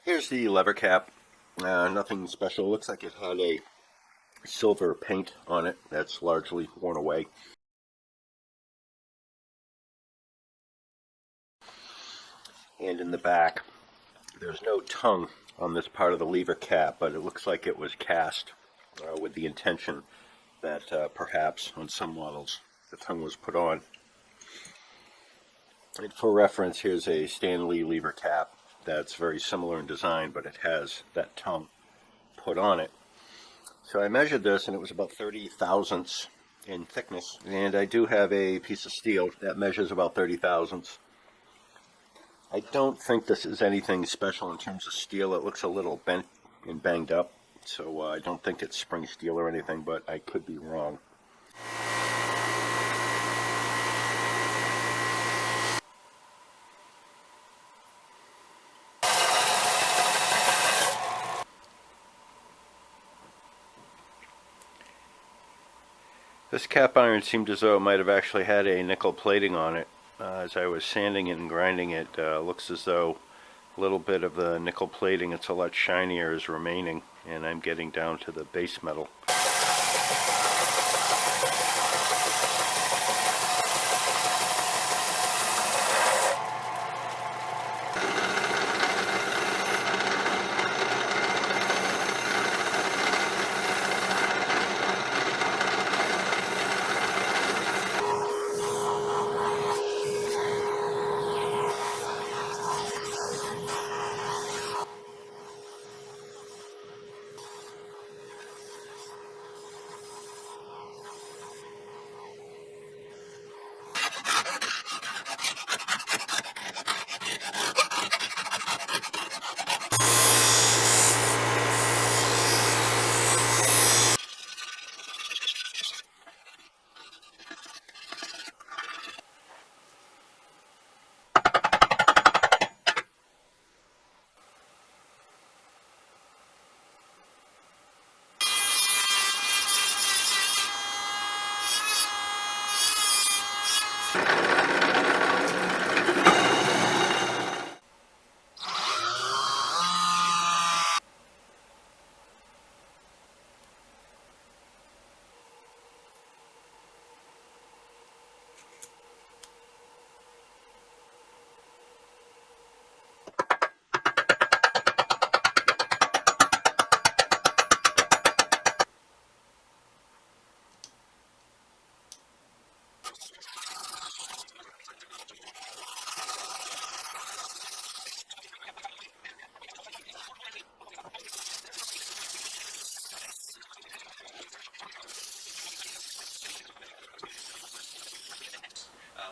Here's the lever cap. Nothing special. Looks like it had a silver paint on it that's largely worn away. And in the back, there's no tongue on this part of the lever cap, but it looks like it was cast with the intention that perhaps on some models the tongue was put on. And for reference, here's a Stanley lever cap that's very similar in design, but it has that tongue put on it. So I measured this, and it was about 30 thousandths in thickness. And I do have a piece of steel that measures about 30 thousandths. I don't think this is anything special in terms of steel. It looks a little bent and banged up, so I don't think it's spring steel or anything, but I could be wrong. This cap iron seemed as though it might have actually had a nickel plating on it. As I was sanding it and grinding it, looks as though a little bit of the nickel plating, it's a lot shinier, is remaining, and I'm getting down to the base metal.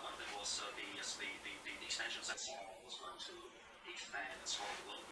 One of them was the extensions that was going to expand and swell the loop.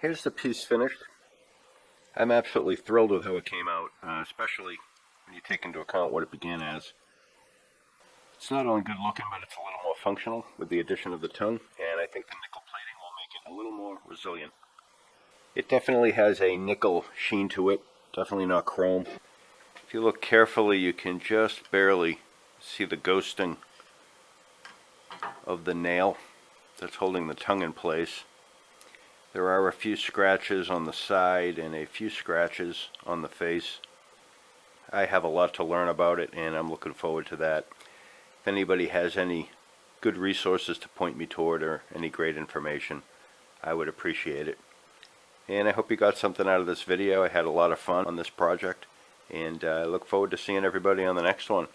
Here's the piece finished. I'm absolutely thrilled with how it came out, especially when you take into account what it began as. It's not only good looking, but it's a little more functional with the addition of the tongue, and I think the nickel plating will make it a little more resilient. It definitely has a nickel sheen to it, definitely not chrome. If you look carefully, you can just barely see the ghosting of the nail that's holding the tongue in place. There are a few scratches on the side and a few scratches on the face. I have a lot to learn about it, and I'm looking forward to that. If anybody has any good resources to point me toward or any great information, I would appreciate it. And I hope you got something out of this video. I had a lot of fun on this project, and I look forward to seeing everybody on the next one.